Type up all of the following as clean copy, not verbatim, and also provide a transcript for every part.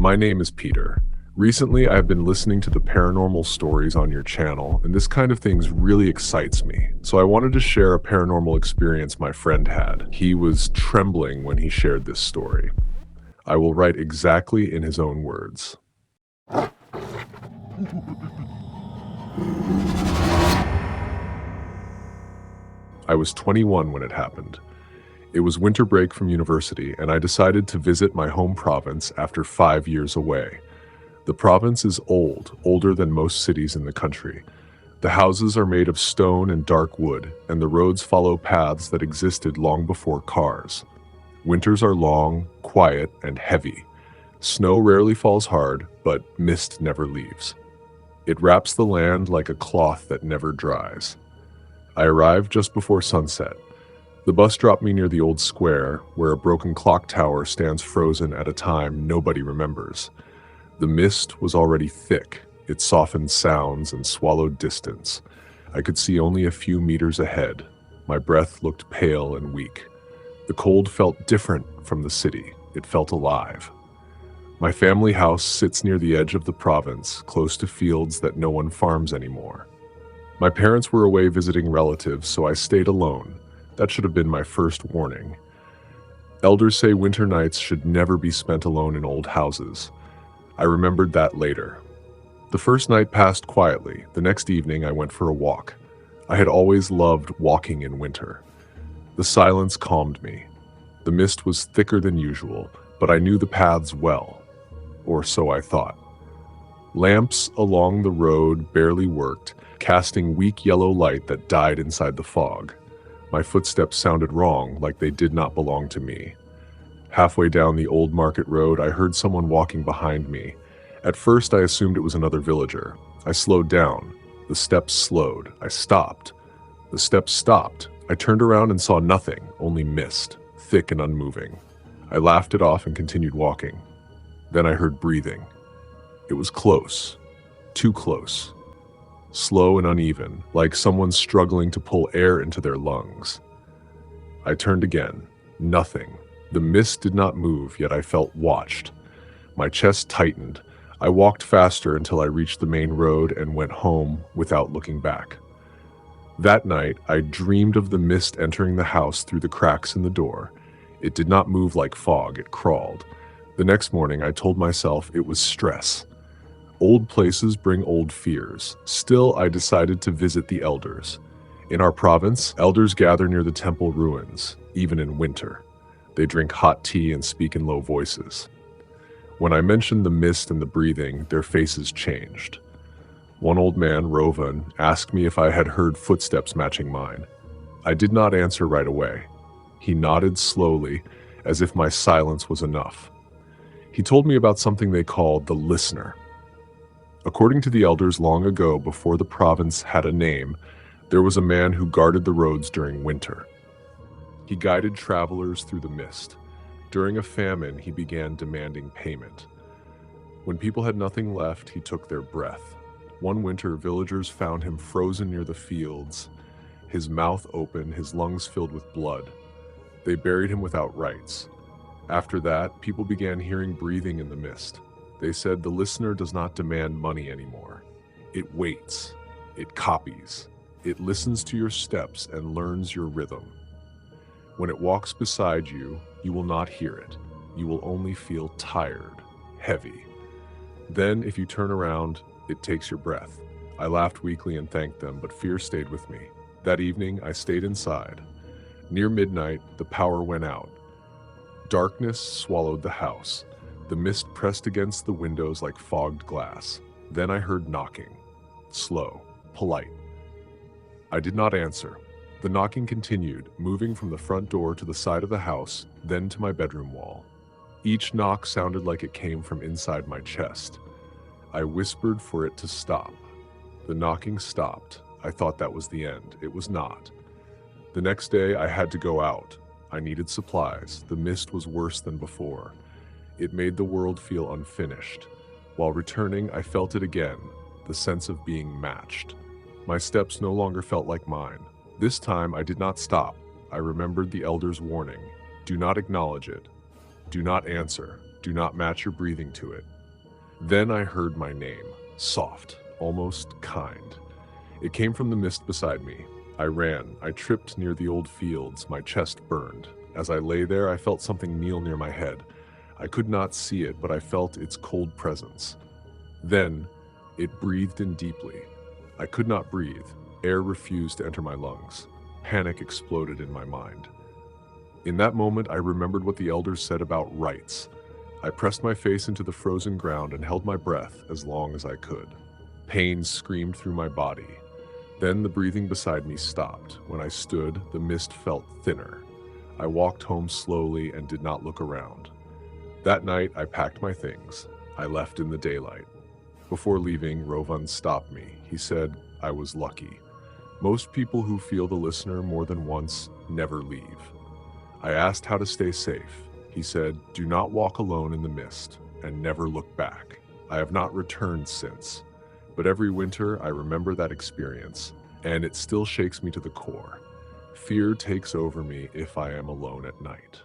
My name is Peter. Recently, I've been listening to the paranormal stories on your channel, and this kind of things really excites me. So I wanted to share a paranormal experience my friend had. He was trembling when he shared this story. I will write exactly in his own words. I was 21 when it happened. It was winter break from university, and I decided to visit my home province after 5 years away. The province is old, older than most cities in the country. The houses are made of stone and dark wood, and the roads follow paths that existed long before cars. Winters are long, quiet, and heavy. Snow rarely falls hard, but mist never leaves. It wraps the land like a cloth that never dries. I arrived just before sunset. The bus dropped me near the old square, where a broken clock tower stands frozen at a time nobody remembers. The mist was already thick. It softened sounds and swallowed distance. I could see only a few meters ahead. My breath looked pale and weak. The cold felt different from the city. It felt alive. My family house sits near the edge of the province, close to fields that no one farms anymore. My parents were away visiting relatives, so I stayed alone. That should have been my first warning. Elders say winter nights should never be spent alone in old houses. I remembered that later. The first night passed quietly. The next evening, I went for a walk. I had always loved walking in winter. The silence calmed me. The mist was thicker than usual, but I knew the paths well. Or so I thought. Lamps along the road barely worked, casting weak yellow light that died inside the fog. My footsteps sounded wrong, like they did not belong to me. Halfway down the old market road, I heard someone walking behind me. At first, I assumed it was another villager. I slowed down. The steps slowed. I stopped. The steps stopped. I turned around and saw nothing, only mist, thick and unmoving. I laughed it off and continued walking. Then I heard breathing. It was close. Too close. Slow and uneven, like someone struggling to pull air into their lungs. I turned again. Nothing. The mist did not move, yet I felt watched. My chest tightened. I walked faster until I reached the main road and went home without looking back. That night, I dreamed of the mist entering the house through the cracks in the door. It did not move like fog, it crawled. The next morning, I told myself it was stress. Old places bring old fears. Still, I decided to visit the elders. In our province, elders gather near the temple ruins, even in winter. They drink hot tea and speak in low voices. When I mentioned the mist and the breathing, their faces changed. One old man, Rovan, asked me if I had heard footsteps matching mine. I did not answer right away. He nodded slowly, as if my silence was enough. He told me about something they called the listener. According to the elders long ago, before the province had a name, there was a man who guarded the roads during winter. He guided travelers through the mist. During a famine, he began demanding payment. When people had nothing left, he took their breath. One winter, villagers found him frozen near the fields, his mouth open, his lungs filled with blood. They buried him without rites. After that, people began hearing breathing in the mist. They said the listener does not demand money anymore. It waits. It copies. It listens to your steps and learns your rhythm. When it walks beside you, you will not hear it. You will only feel tired, heavy. Then, if you turn around, it takes your breath. I laughed weakly and thanked them, but fear stayed with me. That evening, I stayed inside. Near midnight, the power went out. Darkness swallowed the house. The mist pressed against the windows like fogged glass. Then I heard knocking. Slow, polite. I did not answer. The knocking continued, moving from the front door to the side of the house, then to my bedroom wall. Each knock sounded like it came from inside my chest. I whispered for it to stop. The knocking stopped. I thought that was the end. It was not. The next day, I had to go out. I needed supplies. The mist was worse than before. It made the world feel unfinished. While returning, I felt it again, the sense of being matched. My steps no longer felt like mine. This time, I did not stop. I remembered the elder's warning. Do not acknowledge it. Do not answer. Do not match your breathing to it. Then I heard my name, soft, almost kind. It came from the mist beside me. I ran. I tripped near the old fields. My chest burned. As I lay there, I felt something kneel near my head. I could not see it, but I felt its cold presence. Then, it breathed in deeply. I could not breathe. Air refused to enter my lungs. Panic exploded in my mind. In that moment, I remembered what the elders said about rites. I pressed my face into the frozen ground and held my breath as long as I could. Pain screamed through my body. Then the breathing beside me stopped. When I stood, the mist felt thinner. I walked home slowly and did not look around. That night, I packed my things. I left in the daylight. Before leaving, Rovan stopped me. He said I was lucky. Most people who feel the listener more than once never leave. I asked how to stay safe. He said, do not walk alone in the mist and never look back. I have not returned since, but every winter I remember that experience, and it still shakes me to the core. Fear takes over me if I am alone at night.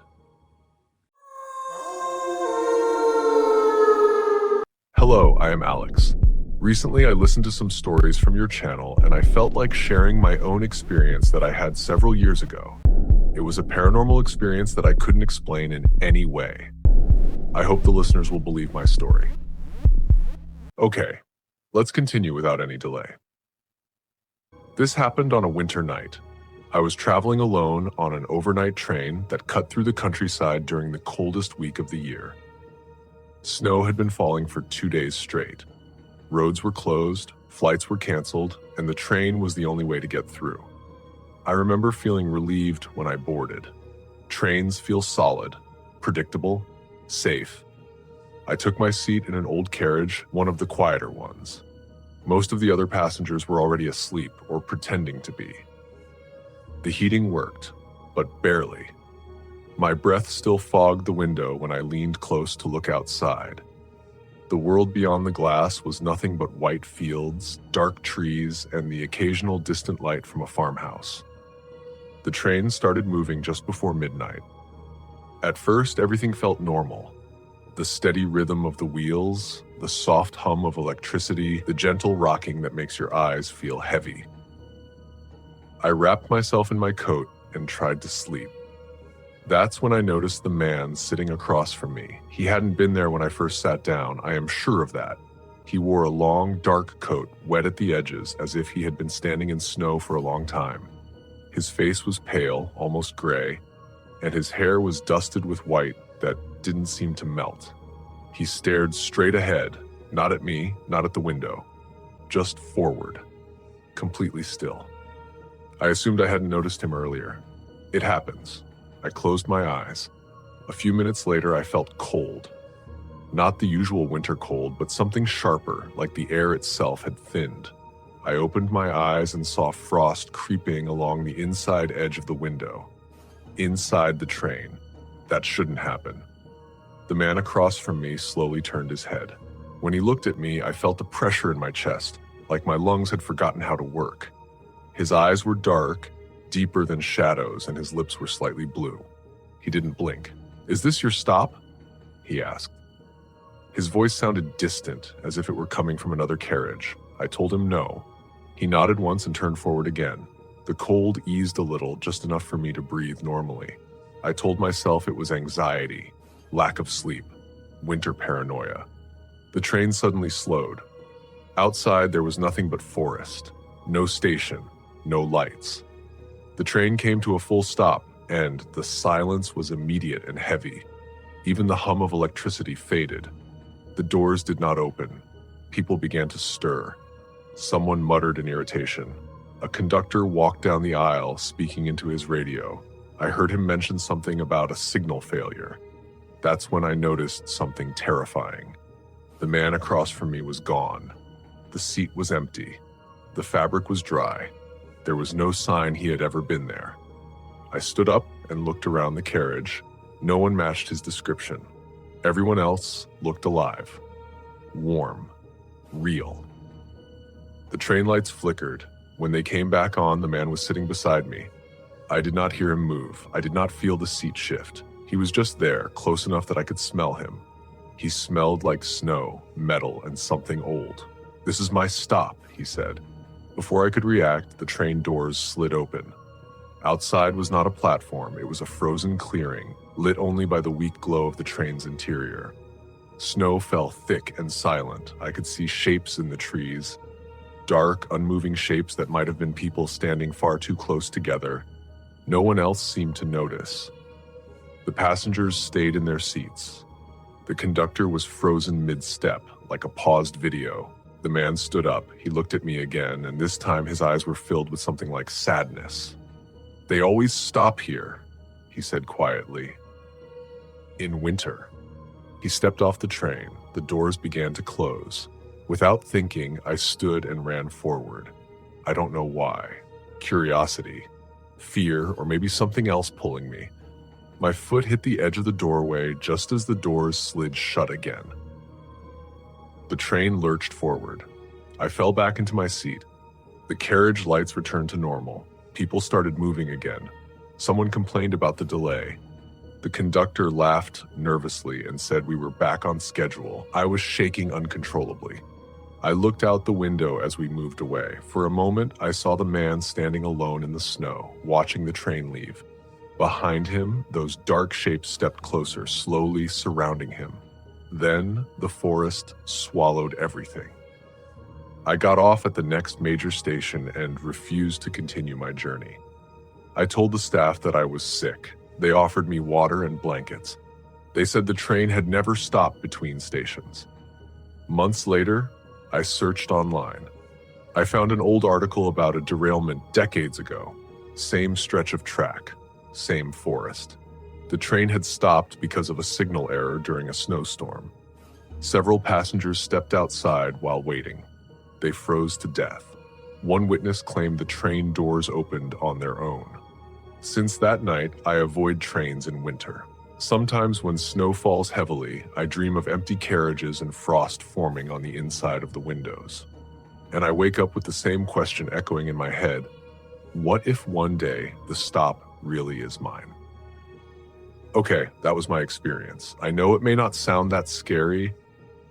Hello, I am Alex. Recently, I listened to some stories from your channel, and I felt like sharing my own experience that I had several years ago. It was a paranormal experience that I couldn't explain in any way. I hope the listeners will believe my story. Okay, let's continue without any delay. This happened on a winter night. I was traveling alone on an overnight train that cut through the countryside during the coldest week of the year. Snow had been falling for 2 days straight. Roads were closed, flights were canceled, and the train was the only way to get through. I remember feeling relieved when I boarded. Trains feel solid, predictable, safe. I took my seat in an old carriage, one of the quieter ones. Most of the other passengers were already asleep or pretending to be. The heating worked, but barely. My breath still fogged the window when I leaned close to look outside. The world beyond the glass was nothing but white fields, dark trees, and the occasional distant light from a farmhouse. The train started moving just before midnight. At first, everything felt normal. The steady rhythm of the wheels, the soft hum of electricity, the gentle rocking that makes your eyes feel heavy. I wrapped myself in my coat and tried to sleep. That's when I noticed the man sitting across from me. He hadn't been there when I first sat down, I am sure of that. He wore a long, dark coat, wet at the edges, as if he had been standing in snow for a long time. His face was pale, almost gray, and his hair was dusted with white that didn't seem to melt. He stared straight ahead, not at me, not at the window, just forward, completely still. I assumed I hadn't noticed him earlier. It happens. I closed my eyes. A few minutes later, I felt cold. Not the usual winter cold, but something sharper, like the air itself had thinned. I opened my eyes and saw frost creeping along the inside edge of the window. Inside the train. That shouldn't happen. The man across from me slowly turned his head. When he looked at me, I felt a pressure in my chest, like my lungs had forgotten how to work. His eyes were dark, deeper than shadows, and his lips were slightly blue. He didn't blink. "Is this your stop?" he asked. His voice sounded distant, as if it were coming from another carriage. I told him no. He nodded once and turned forward again. The cold eased a little, just enough for me to breathe normally. I told myself it was anxiety, lack of sleep, winter paranoia. The train suddenly slowed. Outside, there was nothing but forest. No station, no lights. The train came to a full stop, and the silence was immediate and heavy. Even the hum of electricity faded. The doors did not open. People began to stir. Someone muttered in irritation. A conductor walked down the aisle, speaking into his radio. I heard him mention something about a signal failure. That's when I noticed something terrifying. The man across from me was gone. The seat was empty. The fabric was dry. There was no sign he had ever been there. I stood up and looked around the carriage. No one matched his description. Everyone else looked alive. Warm. Real. The train lights flickered. When they came back on, the man was sitting beside me. I did not hear him move. I did not feel the seat shift. He was just there, close enough that I could smell him. He smelled like snow, metal, and something old. "This is my stop," he said. Before I could react, the train doors slid open. Outside was not a platform, it was a frozen clearing, lit only by the weak glow of the train's interior. Snow fell thick and silent. I could see shapes in the trees, dark, unmoving shapes that might have been people standing far too close together. No one else seemed to notice. The passengers stayed in their seats. The conductor was frozen mid-step, like a paused video. The man stood up, he looked at me again, and this time his eyes were filled with something like sadness. "They always stop here," he said quietly. "In winter." He stepped off the train. The doors began to close. Without thinking, I stood and ran forward. I don't know why. Curiosity, fear, or maybe something else pulling me. My foot hit the edge of the doorway just as the doors slid shut again. The train lurched forward. I fell back into my seat. The carriage lights returned to normal. People started moving again. Someone complained about the delay. The conductor laughed nervously and said we were back on schedule. I was shaking uncontrollably. I looked out the window as we moved away. For a moment, I saw the man standing alone in the snow, watching the train leave. Behind him, those dark shapes stepped closer, slowly surrounding him. Then, the forest swallowed everything. I got off at the next major station and refused to continue my journey. I told the staff that I was sick. They offered me water and blankets. They said the train had never stopped between stations. Months later, I searched online. I found an old article about a derailment decades ago. Same stretch of track, same forest. The train had stopped because of a signal error during a snowstorm. Several passengers stepped outside while waiting. They froze to death. One witness claimed the train doors opened on their own. Since that night, I avoid trains in winter. Sometimes when snow falls heavily, I dream of empty carriages and frost forming on the inside of the windows. And I wake up with the same question echoing in my head: what if one day the stop really is mine? Okay, that was my experience. I know it may not sound that scary,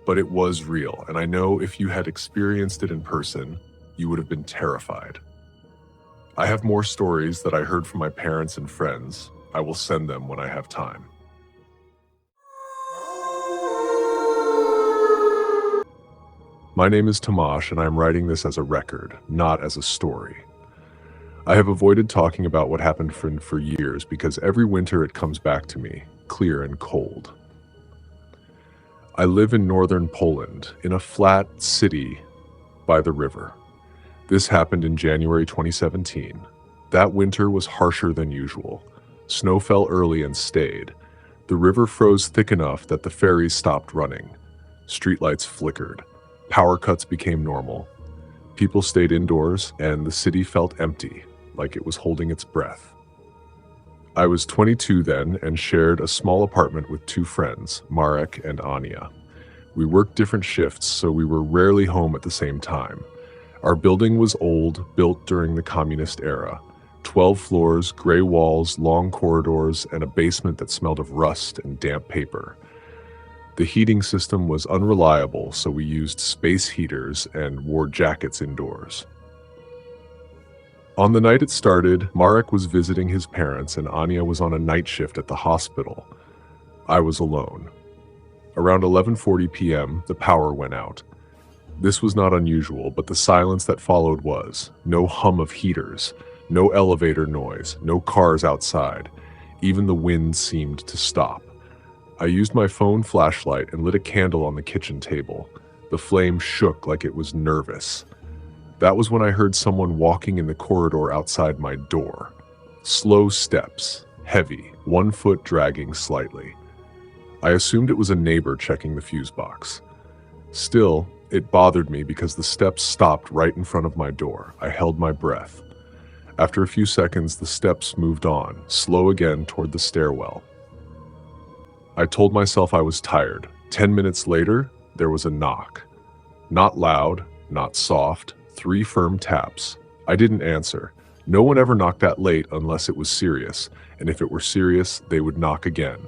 but it was real, and I know if you had experienced it in person, you would have been terrified. I have more stories that I heard from my parents and friends. I will send them when I have time. My name is Tomasz, and I am writing this as a record, not as a story. I have avoided talking about what happened for years because every winter it comes back to me, clear and cold. I live in northern Poland, in a flat city by the river. This happened in January 2017. That winter was harsher than usual. Snow fell early and stayed. The river froze thick enough that the ferries stopped running. Streetlights flickered. Power cuts became normal. People stayed indoors, and the city felt empty, like it was holding its breath. I was 22 then and shared a small apartment with two friends, Marek and Anya. We worked different shifts, so we were rarely home at the same time. Our building was old, built during the communist era. 12 floors, gray walls, long corridors, and a basement that smelled of rust and damp paper. The heating system was unreliable, so we used space heaters and wore jackets indoors. On the night it started, Marek was visiting his parents and Anya was on a night shift at the hospital. I was alone. Around 11:40 p.m., the power went out. This was not unusual, but the silence that followed was. No hum of heaters, no elevator noise, no cars outside. Even the wind seemed to stop. I used my phone flashlight and lit a candle on the kitchen table. The flame shook like it was nervous. That was when I heard someone walking in the corridor outside my door. Slow steps, heavy, one foot dragging slightly. I assumed it was a neighbor checking the fuse box. Still, it bothered me because the steps stopped right in front of my door. I held my breath. After a few seconds, the steps moved on, slow again toward the stairwell. I told myself I was tired. 10 minutes later, there was a knock. Not loud, not soft, 3 firm taps. I didn't answer. No one ever knocked that late unless it was serious, and if it were serious, they would knock again.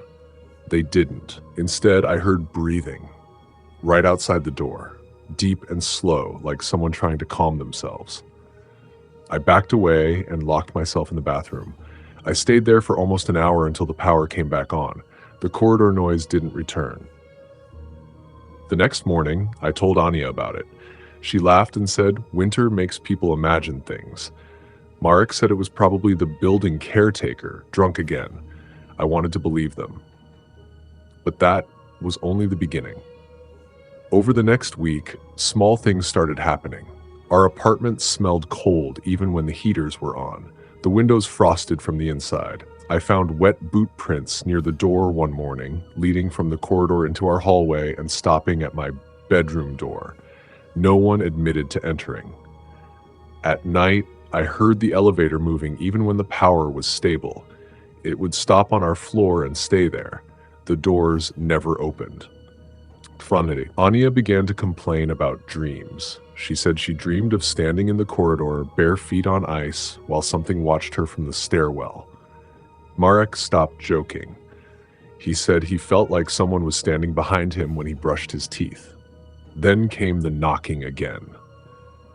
They didn't. Instead, I heard breathing right outside the door, deep and slow, like someone trying to calm themselves. I backed away and locked myself in the bathroom. I stayed there for almost an hour until the power came back on. The corridor noise didn't return. The next morning, I told Anya about it. She laughed and said, "Winter makes people imagine things." Marek said it was probably the building caretaker, drunk again. I wanted to believe them. But that was only the beginning. Over the next week, small things started happening. Our apartment smelled cold even when the heaters were on. The windows frosted from the inside. I found wet boot prints near the door one morning, leading from the corridor into our hallway and stopping at my bedroom door. No one admitted to entering. At night, I heard the elevator moving even when the power was stable. It would stop on our floor and stay there. The doors never opened. Funny. Anya began to complain about dreams. She said she dreamed of standing in the corridor, bare feet on ice, while something watched her from the stairwell. Marek stopped joking. He said he felt like someone was standing behind him when he brushed his teeth. Then came the knocking again.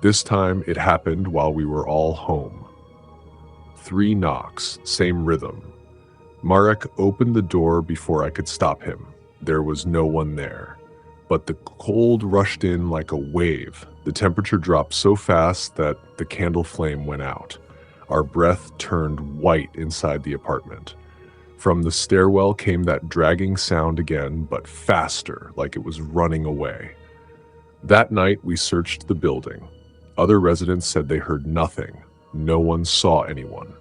This time it happened while we were all home. 3 knocks, same rhythm. Marek opened the door before I could stop him. There was no one there. But the cold rushed in like a wave. The temperature dropped so fast that the candle flame went out. Our breath turned white inside the apartment. From the stairwell came that dragging sound again, but faster, like it was running away. That night, we searched the building. Other residents said they heard nothing. No one saw anyone.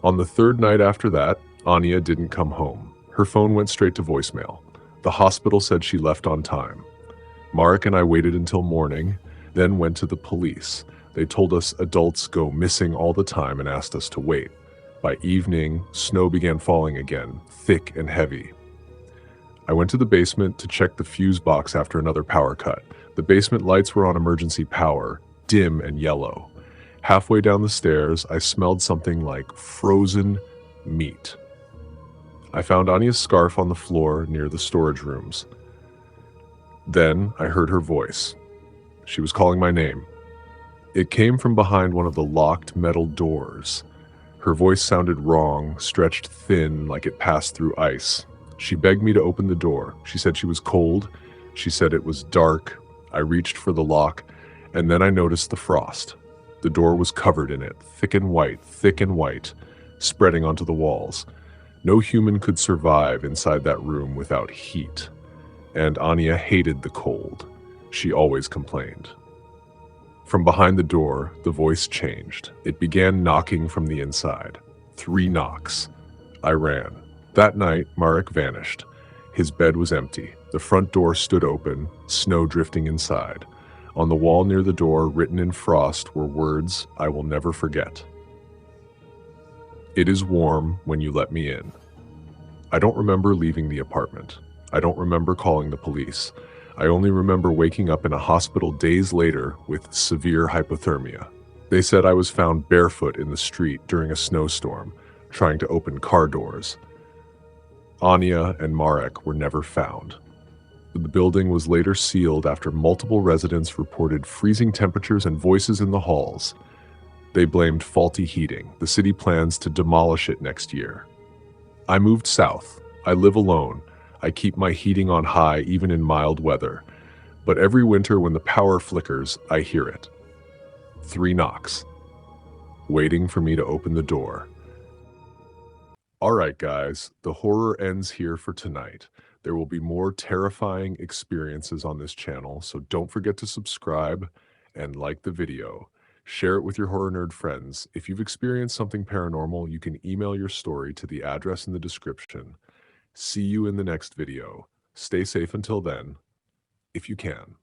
On the 3rd night after that, Anya didn't come home. Her phone went straight to voicemail. The hospital said she left on time. Marek and I waited until morning, then went to the police. They told us adults go missing all the time and asked us to wait. By evening, snow began falling again, thick and heavy. I went to the basement to check the fuse box after another power cut. The basement lights were on emergency power, dim and yellow. Halfway down the stairs, I smelled something like frozen meat. I found Anya's scarf on the floor near the storage rooms. Then I heard her voice. She was calling my name. It came from behind one of the locked metal doors. Her voice sounded wrong, stretched thin like it passed through ice. She begged me to open the door. She said she was cold. She said it was dark. I reached for the lock, and then I noticed the frost. The door was covered in it, thick and white, spreading onto the walls. No human could survive inside that room without heat. And Anya hated the cold. She always complained. From behind the door, the voice changed. It began knocking from the inside. 3 knocks. I ran. That night, Marek vanished. His bed was empty. The front door stood open, snow drifting inside. On the wall near the door, written in frost, were words I will never forget. "It is warm when you let me in." I don't remember leaving the apartment. I don't remember calling the police. I only remember waking up in a hospital days later with severe hypothermia. They said I was found barefoot in the street during a snowstorm, trying to open car doors. Anya and Marek were never found. The building was later sealed after multiple residents reported freezing temperatures and voices in the halls. They blamed faulty heating. The city plans to demolish it next year. I moved south. I live alone. I keep my heating on high even in mild weather. But every winter when the power flickers, I hear it. 3 knocks, waiting for me to open the door. Alright guys, the horror ends here for tonight. There will be more terrifying experiences on this channel, so don't forget to subscribe and like the video. Share it with your horror nerd friends. If you've experienced something paranormal, you can email your story to the address in the description. See you in the next video. Stay safe until then, if you can.